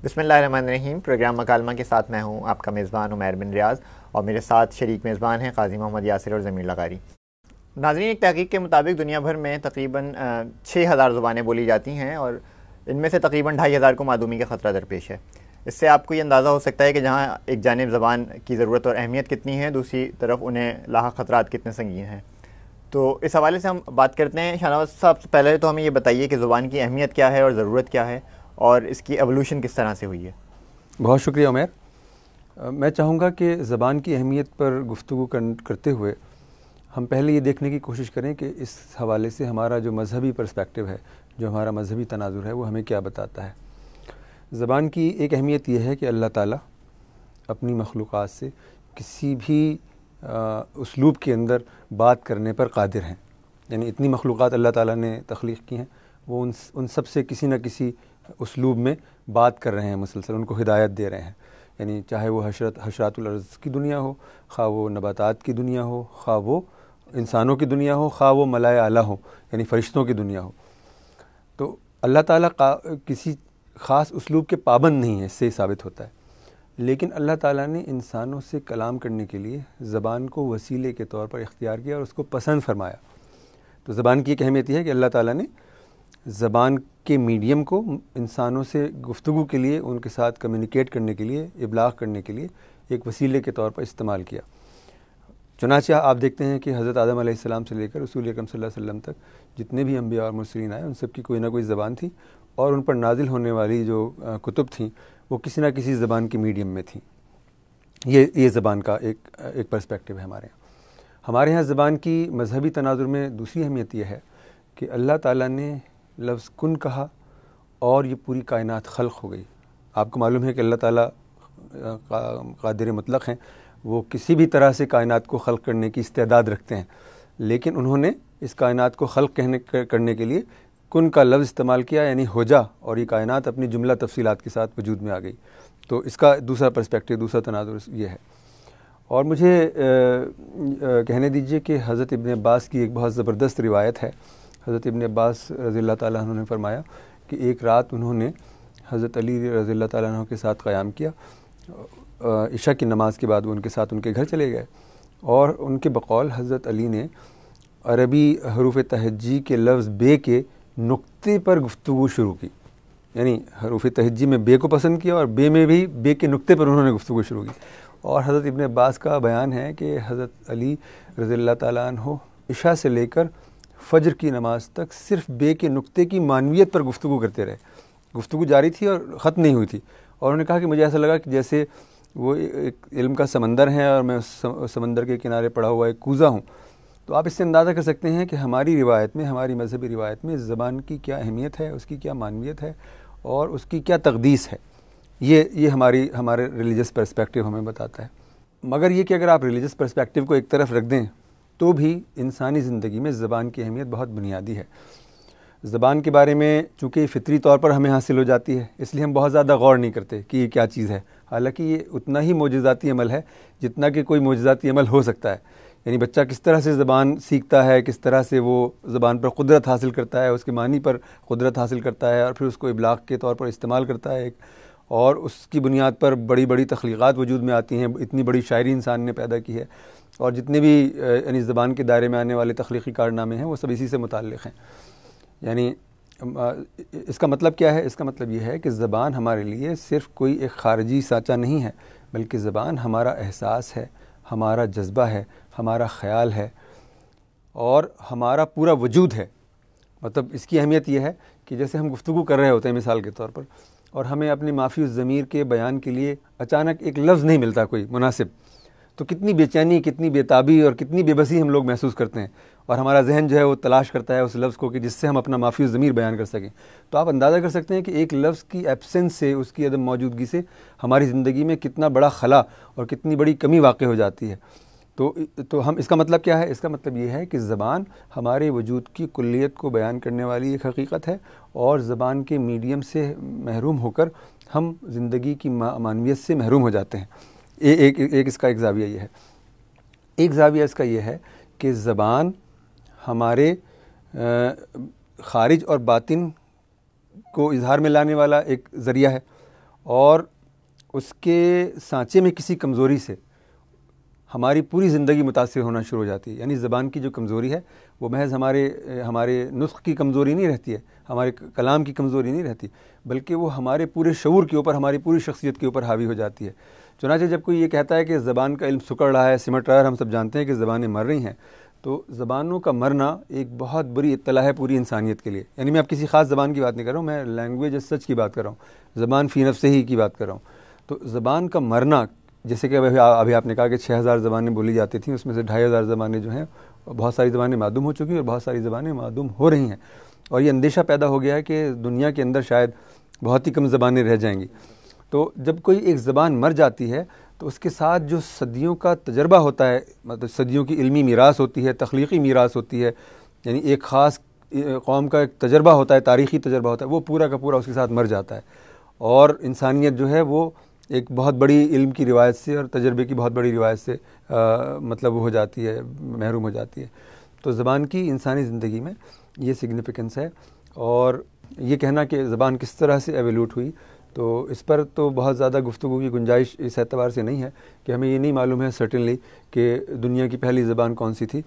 بسم اللہ الرحمن الرحیم۔ پروگرام مکالمہ کے ساتھ میں ہوں آپ کا میزبان عمیر بن ریاض، اور میرے ساتھ شریک میزبان ہیں قاضی محمد یاسر اور ضمیر لغاری۔ ناظرین، ایک تحقیق کے مطابق دنیا بھر میں تقریباً 6000 زبانیں بولی جاتی ہیں، اور ان میں سے تقریباً 2500 کو معدومی کا خطرہ درپیش ہے۔ اس سے آپ کو یہ اندازہ ہو سکتا ہے کہ جہاں ایک جانب زبان کی ضرورت اور اہمیت کتنی ہے، دوسری طرف انہیں لاحق خطرات کتنے سنگین ہیں۔ تو اس حوالے سے ہم بات کرتے ہیں۔ شاہ نواز صاحب، پہلے تو ہمیں یہ بتائیے کہ زبان کی اہمیت کیا ہے اور ضرورت کیا ہے، اور اس کی ایوولوشن کس طرح سے ہوئی ہے؟ بہت شکریہ عمیر۔ میں چاہوں گا کہ زبان کی اہمیت پر گفتگو کرتے ہوئے ہم پہلے یہ دیکھنے کی کوشش کریں کہ اس حوالے سے ہمارا جو مذہبی پرسپیکٹو ہے، جو ہمارا مذہبی تناظر ہے، وہ ہمیں کیا بتاتا ہے۔ زبان کی ایک اہمیت یہ ہے کہ اللہ تعالیٰ اپنی مخلوقات سے کسی بھی اسلوب کے اندر بات کرنے پر قادر ہیں۔ یعنی اتنی مخلوقات اللہ تعالیٰ نے تخلیق کی ہیں، وہ ان سب سے کسی نہ کسی اسلوب میں بات کر رہے ہیں، مسلسل ان کو ہدایت دے رہے ہیں۔ یعنی چاہے وہ حشرات الارض کی دنیا ہو، خواہ وہ نباتات کی دنیا ہو، خواہ وہ انسانوں کی دنیا ہو، خواہ وہ ملائے اعلیٰ ہو، یعنی فرشتوں کی دنیا ہو۔ تو اللہ تعالیٰ کسی خاص اسلوب کے پابند نہیں ہے، اس سے ثابت ہوتا ہے۔ لیکن اللہ تعالیٰ نے انسانوں سے کلام کرنے کے لیے زبان کو وسیلے کے طور پر اختیار کیا اور اس کو پسند فرمایا۔ تو زبان کی ایک اہمیت یہ ہے کہ اللہ تعالیٰ نے زبان کے میڈیم کو انسانوں سے گفتگو کے لیے، ان کے ساتھ کمیونیکیٹ کرنے کے لیے، ابلاغ کرنے کے لیے ایک وسیلے کے طور پر استعمال کیا۔ چنانچہ آپ دیکھتے ہیں کہ حضرت آدم علیہ السلام سے لے کر رسول اکرم صلی اللہ علیہ وسلم تک جتنے بھی انبیاء اور مرسلین آئے، ان سب کی کوئی نہ کوئی زبان تھی، اور ان پر نازل ہونے والی جو کتب تھیں وہ کسی نہ کسی زبان کے میڈیم میں تھیں۔ یہ زبان کا ایک پرسپیکٹو ہے ہمارے ہاں زبان کی مذہبی تناظر میں دوسری اہمیت یہ ہے کہ اللہ تعالیٰ نے لفظ کن کہا اور یہ پوری کائنات خلق ہو گئی۔ آپ کو معلوم ہے کہ اللہ تعالیٰ قادر مطلق ہیں، وہ کسی بھی طرح سے کائنات کو خلق کرنے کی استعداد رکھتے ہیں، لیکن انہوں نے اس کائنات کو خلق کرنے کے لیے کن کا لفظ استعمال کیا، یعنی ہو جا، اور یہ کائنات اپنی جملہ تفصیلات کے ساتھ وجود میں آ گئی۔ تو اس کا دوسرا پرسپیکٹو، دوسرا تناظر یہ ہے۔ اور مجھے کہنے دیجئے کہ حضرت ابن عباس کی ایک بہت زبردست روایت ہے۔ حضرت ابن عباس رضی اللہ تعالیٰ عنہ نے فرمایا کہ ایک رات انہوں نے حضرت علی رضی اللہ تعالیٰ عنہ کے ساتھ قیام کیا۔ عشاء کی نماز کے بعد وہ ان کے ساتھ ان کے گھر چلے گئے، اور ان کے بقول حضرت علی نے عربی حروف تہجی کے لفظ بے کے نقطے پر گفتگو شروع کی۔ یعنی حروف تہجی میں بے کو پسند کیا، اور بے میں بھی بے کے نقطے پر انہوں نے گفتگو شروع کی۔ اور حضرت ابن عباس کا بیان ہے کہ حضرت علی رضی اللہ تعالیٰ عنہ عشاء سے لے کر فجر کی نماز تک صرف بے کے نقطے کی معنویت پر گفتگو کرتے رہے۔ گفتگو جاری تھی اور ختم نہیں ہوئی تھی، اور انہوں نے کہا کہ مجھے ایسا لگا کہ جیسے وہ ایک علم کا سمندر ہے اور میں اس سمندر کے کنارے پڑا ہوا ایک کوزہ ہوں۔ تو آپ اس سے اندازہ کر سکتے ہیں کہ ہماری روایت میں، ہماری مذہبی روایت میں زبان کی کیا اہمیت ہے، اس کی کیا معنویت ہے، اور اس کی کیا تقدیس ہے۔ یہ ہمارے ریلیجس پرسپیکٹو ہمیں بتاتا ہے۔ مگر یہ کہ اگر آپ ریلیجس پرسپیکٹو کو ایک طرف رکھ دیں تو بھی انسانی زندگی میں زبان کی اہمیت بہت بنیادی ہے۔ زبان کے بارے میں چونکہ فطری طور پر ہمیں حاصل ہو جاتی ہے، اس لیے ہم بہت زیادہ غور نہیں کرتے کہ یہ کیا چیز ہے، حالانکہ یہ اتنا ہی معجزاتی عمل ہے جتنا کہ کوئی معجزاتی عمل ہو سکتا ہے۔ یعنی بچہ کس طرح سے زبان سیکھتا ہے، کس طرح سے وہ زبان پر قدرت حاصل کرتا ہے، اس کے معنی پر قدرت حاصل کرتا ہے، اور پھر اس کو ابلاغ کے طور پر استعمال کرتا ہے، اور اس کی بنیاد پر بڑی بڑی تخلیقات وجود میں آتی ہیں۔ اتنی بڑی شاعری انسان نے پیدا کی ہے، اور جتنے بھی یعنی زبان کے دائرے میں آنے والے تخلیقی کارنامے ہیں وہ سب اسی سے متعلق ہیں۔ یعنی اس کا مطلب کیا ہے؟ اس کا مطلب یہ ہے کہ زبان ہمارے لیے صرف کوئی ایک خارجی سانچہ نہیں ہے، بلکہ زبان ہمارا احساس ہے، ہمارا جذبہ ہے، ہمارا خیال ہے، اور ہمارا پورا وجود ہے۔ مطلب اس کی اہمیت یہ ہے کہ جیسے ہم گفتگو کر رہے ہوتے ہیں مثال کے طور پر، اور ہمیں اپنے مافی الضمیر کے بیان کے لیے اچانک ایک لفظ نہیں ملتا کوئی مناسب، تو کتنی بے چینی، کتنی بے تابی اور کتنی بے بسی ہم لوگ محسوس کرتے ہیں، اور ہمارا ذہن جو ہے وہ تلاش کرتا ہے اس لفظ کو کہ جس سے ہم اپنا مافی الضمیر بیان کر سکیں۔ تو آپ اندازہ کر سکتے ہیں کہ ایک لفظ کی ایبسنس سے، اس کی عدم موجودگی سے ہماری زندگی میں کتنا بڑا خلا اور کتنی بڑی کمی واقع ہو جاتی ہے۔ تو ہم اس کا مطلب کیا ہے؟ اس کا مطلب یہ ہے کہ زبان ہمارے وجود کی کلیت کو بیان کرنے والی ایک حقیقت ہے، اور زبان کے میڈیم سے محروم ہو کر ہم زندگی کی معنویت سے محروم ہو جاتے ہیں۔ ایک اس کا ایک زاویہ یہ ہے۔ ایک زاویہ اس کا یہ ہے کہ زبان ہمارے خارج اور باطن کو اظہار میں لانے والا ایک ذریعہ ہے، اور اس کے سانچے میں کسی کمزوری سے ہماری پوری زندگی متاثر ہونا شروع ہو جاتی ہے. یعنی زبان کی جو کمزوری ہے وہ محض ہمارے نطق کی کمزوری نہیں رہتی ہے, ہمارے کلام کی کمزوری نہیں رہتی, بلکہ وہ ہمارے پورے شعور کے اوپر, ہماری پوری شخصیت کے اوپر حاوی ہو جاتی ہے. چنانچہ جب کوئی یہ کہتا ہے کہ زبان کا علم سکڑ رہا ہے, سمٹ رہا ہے, ہم سب جانتے ہیں کہ زبانیں مر رہی ہیں, تو زبانوں کا مرنا ایک بہت بری اطلاع ہے پوری انسانیت کے لیے. یعنی میں اب کسی خاص زبان کی بات نہیں کر رہا ہوں, میں لینگویج ایز سچ کی بات کر رہا ہوں, زبان فی نفسہ ہی کی بات کر رہا ہوں. تو زبان کا مرنا, جیسے کہ ابھی آپ نے کہا کہ 6000 زبانیں بولی جاتی تھیں, اس میں سے 2500 زبانیں جو ہیں, بہت ساری زبانیں معدوم ہو چکی ہیں اور بہت ساری زبانیں معدوم ہو رہی ہیں. اور یہ اندیشہ پیدا ہو گیا ہے کہ دنیا کے اندر شاید بہت ہی کم زبانیں رہ جائیں گی. تو جب کوئی ایک زبان مر جاتی ہے تو اس کے ساتھ جو صدیوں کا تجربہ ہوتا ہے, مطلب صدیوں کی علمی میراث ہوتی ہے, تخلیقی میراث ہوتی ہے, یعنی ایک خاص قوم کا ایک تجربہ ہوتا ہے, تاریخی تجربہ ہوتا ہے, وہ پورا کا پورا اس کے ساتھ مر جاتا ہے. اور انسانیت جو ہے وہ ایک بہت بڑی علم کی روایت سے اور تجربے کی بہت بڑی روایت سے مطلب وہ ہو جاتی ہے, محروم ہو جاتی ہے. تو زبان کی انسانی زندگی میں یہ سگنیفیکنس ہے. اور یہ کہنا کہ زبان کس طرح سے ایولیوٹ ہوئی, تو اس پر تو بہت زیادہ گفتگو کی گنجائش اس اعتبار سے نہیں ہے کہ ہمیں یہ نہیں معلوم ہے سرٹنلی کہ دنیا کی پہلی زبان کون سی تھی.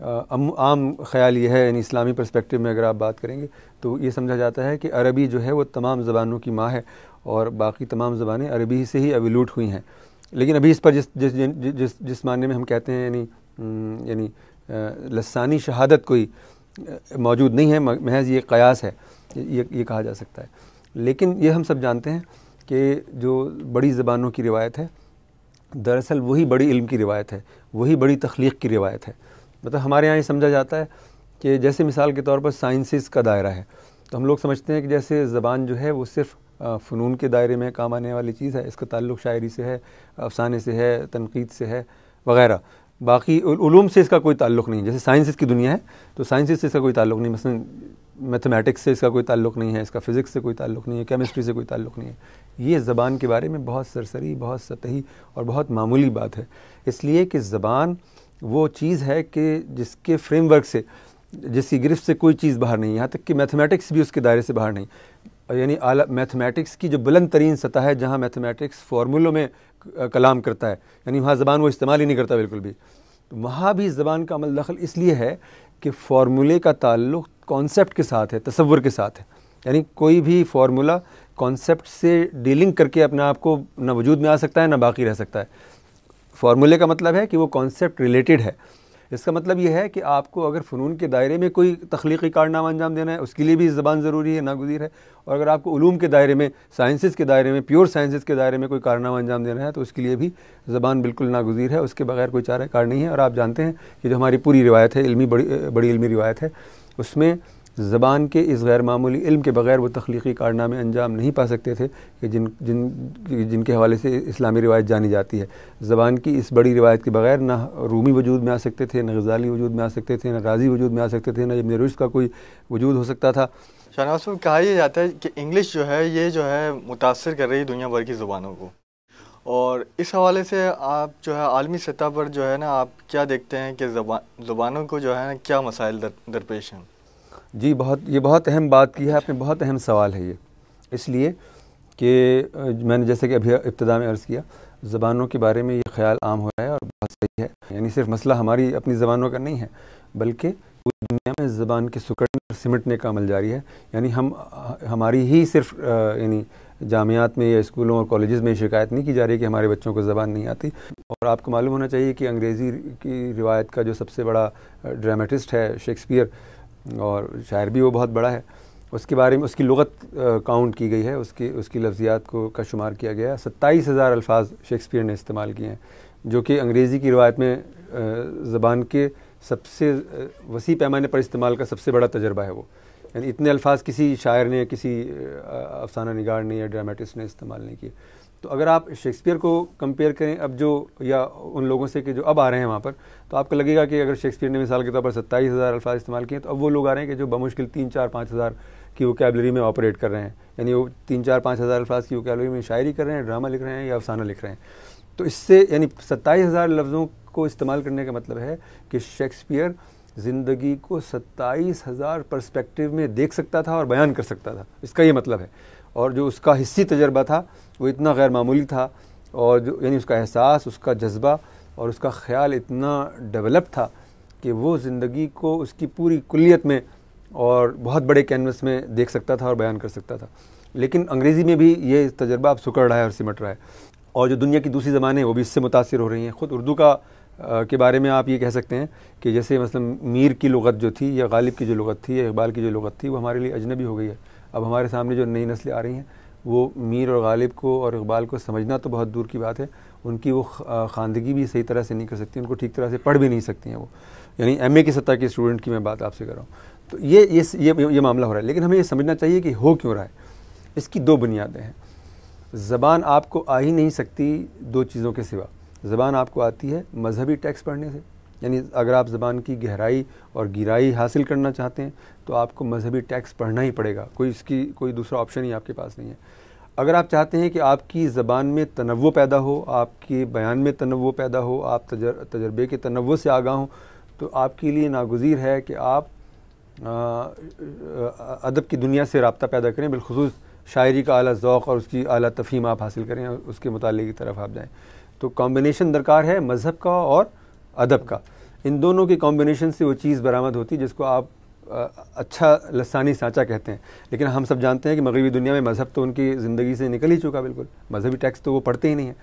عام خیال یہ ہے, یعنی اسلامی پرسپیکٹو میں اگر آپ بات کریں گے تو یہ سمجھا جاتا ہے کہ عربی جو ہے وہ تمام زبانوں کی ماں ہے اور باقی تمام زبانیں عربی سے ہی ایولیوٹ ہوئی ہیں. لیکن ابھی اس پر جس معنی میں ہم کہتے ہیں یعنی لسانی شہادت کوئی موجود نہیں ہے, محض یہ قیاس ہے, یہ کہا جا سکتا ہے. لیکن یہ ہم سب جانتے ہیں کہ جو بڑی زبانوں کی روایت ہے دراصل وہی بڑی علم کی روایت ہے, وہی بڑی تخلیق کی روایت ہے. مطلب ہمارے یہاں یہ سمجھا جاتا ہے کہ جیسے مثال کے طور پر سائنسز کا دائرہ ہے, تو ہم لوگ سمجھتے ہیں کہ جیسے زبان جو ہے وہ صرف فنون کے دائرے میں کام آنے والی چیز ہے, اس کا تعلق شاعری سے ہے, افسانے سے ہے, تنقید سے ہے وغیرہ, باقی علوم سے اس کا کوئی تعلق نہیں. جیسے سائنسز کی دنیا ہے تو سائنسز سے اس کا کوئی تعلق نہیں, مثلا میتھمیٹکس سے اس کا کوئی تعلق نہیں ہے, اس کا فزکس سے کوئی تعلق نہیں ہے, کیمسٹری سے کوئی تعلق نہیں ہے. یہ زبان کے بارے میں بہت سرسری, بہت سطحی اور بہت معمولی بات ہے. اس لیے کہ زبان وہ چیز ہے کہ جس کے فریم ورک سے, جس کی گرفت سے کوئی چیز باہر نہیں, یہاں تک کہ میتھمیٹکس بھی اس کے دائرے سے باہر نہیں. یعنی میتھمیٹکس کی جو بلند ترین سطح ہے جہاں میتھمیٹکس فارمولوں میں کلام کرتا ہے, یعنی وہاں زبان وہ استعمال ہی نہیں کرتا بالکل بھی, تو وہاں بھی زبان کا عمل دخل اس لیے ہے کہ فارمولے کا تعلق کانسیپٹ کے ساتھ ہے, تصور کے ساتھ ہے. یعنی کوئی بھی فارمولا کانسیپٹ سے ڈیلنگ کر کے اپنے آپ کو نہ وجود میں آ سکتا ہے نہ باقی رہ سکتا ہے. فارمولے کا مطلب ہے کہ وہ کانسیپٹ ریلیٹڈ ہے. اس کا مطلب یہ ہے کہ آپ کو اگر فنون کے دائرے میں کوئی تخلیقی کارنامہ انجام دینا ہے اس کے لیے بھی زبان ضروری ہے, ناگزیر ہے. اور اگر آپ کو علوم کے دائرے میں, سائنسز کے دائرے میں, پیور سائنسز کے دائرے میں کوئی کارنامہ انجام دینا ہے تو اس کے لیے بھی زبان بالکل ناگزیر ہے, اس کے بغیر کوئی چارہ کار نہیں ہے. اور آپ جانتے ہیں کہ جو ہماری پوری روایت ہے, علمی بڑی علمی روایت ہے, اس میں زبان کے اس غیر معمولی علم کے بغیر وہ تخلیقی کارنامے انجام نہیں پا سکتے تھے کہ جن کے حوالے سے اسلامی روایت جانی جاتی ہے. زبان کی اس بڑی روایت کے بغیر نہ رومی وجود میں آ سکتے تھے, نہ غزالی وجود میں آ سکتے تھے, نہ رازی وجود میں آ سکتے تھے, نہ ابن رشد کا کوئی وجود ہو سکتا تھا. شاہنواز صاحب, کہا یہ جاتا ہے کہ انگلش جو ہے یہ جو ہے متاثر کر رہی ہے دنیا بھر کی زبانوں کو, اور اس حوالے سے آپ جو ہے عالمی سطح پر جو ہے نا آپ کیا دیکھتے ہیں کہ زبانوں کو جو ہے نا کیا مسائل درپیش ہیں؟ جی یہ بہت اہم بات کی ہے آپ نے, بہت اہم سوال ہے یہ. اس لیے کہ میں نے جیسے کہ ابھی ابتدا میں عرض کیا, زبانوں کے بارے میں یہ خیال عام ہو رہا ہے اور بہت صحیح ہے. یعنی صرف مسئلہ ہماری اپنی زبانوں کا نہیں ہے بلکہ پوری دنیا میں زبان کے سکڑنے اور سمٹنے کا عمل جاری ہے. یعنی ہماری ہی صرف یعنی جامعات میں یا اسکولوں اور کالجز میں شکایت نہیں کی جا رہی کہ ہمارے بچوں کو زبان نہیں آتی. اور آپ کو معلوم ہونا چاہیے کہ انگریزی کی روایت کا جو سب سے بڑا ڈرامٹسٹ ہے شیکسپیئر, اور شاعر بھی وہ بہت بڑا ہے, اس کے بارے میں اس کی لغت کاؤنٹ کی گئی ہے, اس کی لفظیات کا شمار کیا گیا ہے. 27,000 الفاظ شیکسپیئر نے استعمال کیے ہیں, جو کہ انگریزی کی روایت میں زبان کے سب سے وسیع پیمانے پر استعمال کا سب سے بڑا تجربہ ہے وہ. یعنی اتنے الفاظ کسی شاعر نے, کسی افسانہ نگار نے یا ڈرامٹسٹ نے استعمال نہیں کیے. تو اگر آپ شیکسپیئر کو کمپیئر کریں اب جو, یا ان لوگوں سے کہ جو اب آ رہے ہیں وہاں پر, تو آپ کو لگے گا کہ اگر شیکسپیئر نے مثال کے طور پر 27,000 الفاظ استعمال کیے تو اب وہ لوگ آ رہے ہیں کہ جو بمشکل 3-4-5 ہزار کی ووکیبلری میں آپریٹ کر رہے ہیں. یعنی وہ 3-4-5 ہزار الفاظ کی ووکیبلری میں شاعری کر رہے ہیں, ڈرامہ لکھ رہے ہیں یا افسانہ لکھ رہے ہیں. تو اس سے یعنی 27,000 لفظوں کو استعمال کرنے کا مطلب ہے کہ شیکسپیئر زندگی کو 27,000 پرسپیکٹیو میں دیکھ سکتا تھا اور بیان کر سکتا تھا. اس کا یہ مطلب ہے. اور جو اس کا حصی تجربہ تھا وہ اتنا غیر معمولی تھا، اور جو یعنی اس کا احساس، اس کا جذبہ اور اس کا خیال اتنا ڈیولپ تھا کہ وہ زندگی کو اس کی پوری کلیت میں اور بہت بڑے کینوس میں دیکھ سکتا تھا اور بیان کر سکتا تھا. لیکن انگریزی میں بھی یہ تجربہ اب سکڑ رہا ہے اور سمٹ رہا ہے، اور جو دنیا کی دوسری زبانیں وہ بھی اس سے متاثر ہو رہی ہیں. خود اردو کے بارے میں آپ یہ کہہ سکتے ہیں کہ جیسے مثلا میر کی لغت جو تھی یا غالب کی جو لغت تھی یا اقبال کی جو لغت تھی وہ ہمارے لیے اجنبی ہو گئی ہے. اب ہمارے سامنے جو نئی نسلیں آ رہی ہیں وہ میر اور غالب کو اور اقبال کو سمجھنا تو بہت دور کی بات ہے، ان کی وہ خواندگی بھی صحیح طرح سے نہیں کر سکتی، ان کو ٹھیک طرح سے پڑھ بھی نہیں سکتی ہیں وہ، یعنی ایم اے کی سطح کے اسٹوڈنٹ کی میں بات آپ سے کر رہا ہوں. تو یہ معاملہ ہو رہا ہے. لیکن ہمیں یہ سمجھنا چاہیے کہ ہو کیوں رہا ہے. اس کی دو بنیادیں ہیں. زبان آپ کو آ ہی نہیں سکتی دو چیزوں کے سوا. زبان آپ کو آتی ہے مذہبی ٹیکسٹ پڑھنے سے، یعنی اگر آپ زبان کی گہرائی اور گہرائی حاصل کرنا چاہتے ہیں تو آپ کو مذہبی ٹیکسٹ پڑھنا ہی پڑے گا، کوئی دوسرا آپشن ہی آپ کے پاس نہیں ہے. اگر آپ چاہتے ہیں کہ آپ کی زبان میں تنوع پیدا ہو، آپ کے بیان میں تنوع پیدا ہو، آپ تجربے کے تنوع سے آگاہ ہوں، تو آپ کے لیے ناگزیر ہے کہ آپ ادب کی دنیا سے رابطہ پیدا کریں، بالخصوص شاعری کا اعلیٰ ذوق اور اس کی اعلیٰ تفہیم آپ حاصل کریں اور اس کے مطالعے کی طرف آپ جائیں. تو کمبینیشن درکار ہے مذہب کا اور ادب کا. ان دونوں کے کمبینیشن سے وہ چیز برآمد ہوتی جس کو آپ اچھا لسانی سانچہ کہتے ہیں. لیکن ہم سب جانتے ہیں کہ مغربی دنیا میں مذہب تو ان کی زندگی سے نکل ہی چکا، بالکل مذہبی ٹیکسٹ تو وہ پڑھتے ہی نہیں ہیں،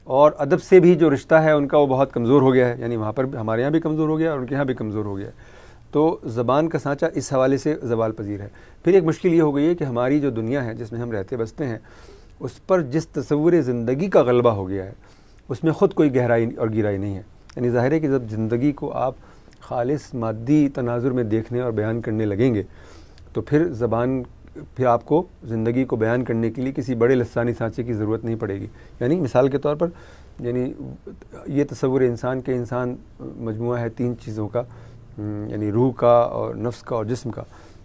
اور ادب سے بھی جو رشتہ ہے ان کا وہ بہت کمزور ہو گیا ہے، یعنی وہاں پر ہمارے یہاں بھی کمزور ہو گیا اور ان کے یہاں بھی کمزور ہو گیا ہے. تو زبان کا سانچہ اس حوالے سے زوال پذیر ہے. پھر ایک مشکل یہ ہو گئی ہے کہ ہماری جو دنیا ہے جس میں ہم رہتے بستے ہیں اس پر جس تصور زندگی کا غلبہ ہو گیا ہے اس میں خود کوئی گہرائی اور گہرائی نہیں ہے. یعنی ظاہر ہے کہ جب زندگی کو آپ خالص مادی تناظر میں دیکھنے اور بیان کرنے لگیں گے تو پھر آپ کو زندگی کو بیان کرنے کے لیے کسی بڑے لسانی سانچے کی ضرورت نہیں پڑے گی. یعنی مثال کے طور پر یعنی یہ تصور انسان کے انسان مجموعہ ہے تین چیزوں کا، یعنی روح کا اور نفس کا اور جسم کا.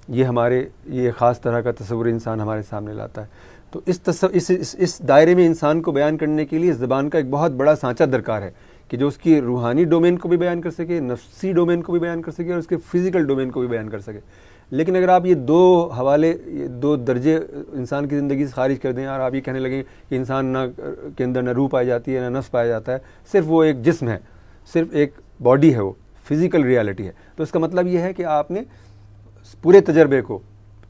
یہ خاص طرح کا تصور انسان ہمارے سامنے لاتا ہے. تو اس دائرے میں انسان کو بیان کرنے کے لیے زبان کا ایک بہت بڑا سانچہ درکار ہے کہ جو اس کی روحانی ڈومین کو بھی بیان کر سکے، نفسی ڈومین کو بھی بیان کر سکے اور اس کے فزیکل ڈومین کو بھی بیان کر سکے. لیکن اگر آپ یہ دو درجے انسان کی زندگی سے خارج کر دیں اور آپ یہ کہنے لگیں کہ انسان کے اندر نہ روح پائی جاتی ہے نہ نفس پایا جاتا ہے، صرف وہ ایک جسم ہے، صرف ایک باڈی ہے، وہ فزیکل ریالٹی ہے، تو اس کا مطلب یہ ہے کہ آپ نے پورے تجربے کو،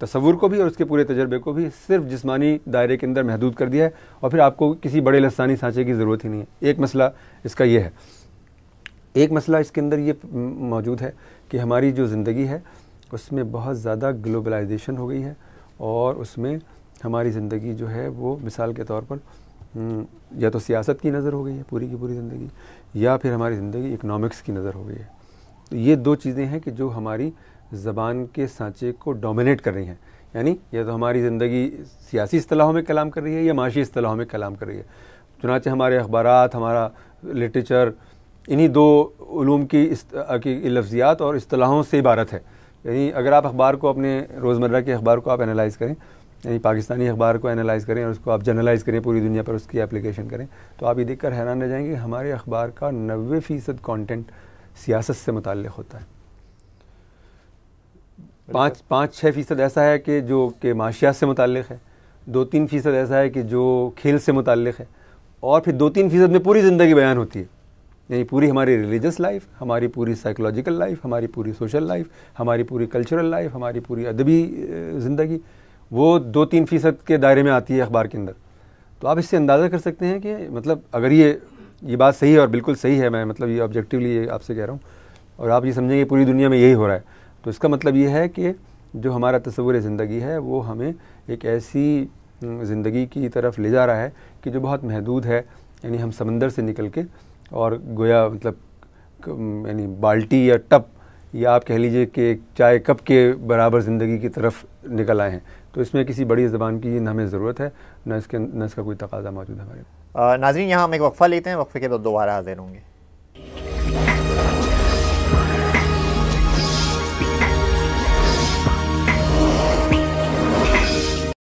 تصور کو بھی اور اس کے پورے تجربے کو بھی صرف جسمانی دائرے کے اندر محدود کر دیا ہے، اور پھر آپ کو کسی بڑے لسانی سانچے کی ضرورت ہی نہیں ہے. ایک مسئلہ اس کا یہ ہے. ایک مسئلہ اس کے اندر یہ موجود ہے کہ ہماری جو زندگی ہے اس میں بہت زیادہ گلوبلائزیشن ہو گئی ہے، اور اس میں ہماری زندگی جو ہے وہ مثال کے طور پر یا تو سیاست کی نظر ہو گئی ہے پوری کی پوری زندگی، یا پھر ہماری زندگی اکنامکس کی نظر ہو گئی ہے. تو یہ دو چیزیں ہیں کہ جو ہماری زبان کے سانچے کو ڈومینیٹ کر رہی ہیں. یعنی یا تو ہماری زندگی سیاسی اصطلاحوں میں کلام کر رہی ہے یا معاشی اصطلاحوں میں کلام کر رہی ہے. چنانچہ ہمارے اخبارات، ہمارا لٹریچر انہی دو علوم کی لفظیات اور اصطلاحوں سے عبارت ہے. یعنی اگر آپ اخبار کو اپنے روزمرہ کے اخبار کو آپ انالائز کریں، یعنی پاکستانی اخبار کو انالائز کریں اور اس کو آپ جنرلائز کریں پوری دنیا پر، اس کی اپلیکیشن کریں، تو آپ یہ دیکھ کر حیران رہ جائیں گے کہ ہمارے اخبار کا 90% کانٹینٹ سیاست سے متعلق ہوتا ہے. 5-6% ایسا ہے کہ معاشیات سے متعلق ہے، 2-3% ایسا ہے کہ جو کھیل سے متعلق ہے، اور پھر 2-3% میں پوری زندگی بیان ہوتی ہے. یعنی پوری ہماری ریلیجس لائف، ہماری پوری سائیکولوجیکل لائف، ہماری پوری سوشل لائف، ہماری پوری کلچرل لائف، ہماری پوری ادبی زندگی، وہ 2-3% کے دائرے میں آتی ہے اخبار کے اندر. تو آپ اس سے اندازہ کر سکتے ہیں کہ مطلب اگر یہ بات صحیح ہے اور بالکل صحیح ہے، میں مطلب یہ آبجیکٹیولی یہ آپ سے کہہ رہا ہوں، اور آپ یہ سمجھیں کہ پوری دنیا میں یہی ہو رہا ہے، تو اس کا مطلب یہ ہے کہ جو ہمارا تصور زندگی ہے وہ ہمیں ایک ایسی زندگی کی طرف لے جا رہا ہے کہ جو بہت محدود ہے. یعنی ہم سمندر سے نکل کے اور گویا مطلب یعنی بالٹی یا ٹپ یا آپ کہہ لیجئے کہ چائے کپ کے برابر زندگی کی طرف نکل آئے ہیں. تو اس میں کسی بڑی زبان کی نہ ہمیں ضرورت ہے، نہ اس کا کوئی تقاضا موجود ہے ہمارے. ناظرین، یہاں ہم ایک وقفہ لیتے ہیں، وقفے کے بعد دوبارہ حاضر ہوں گے.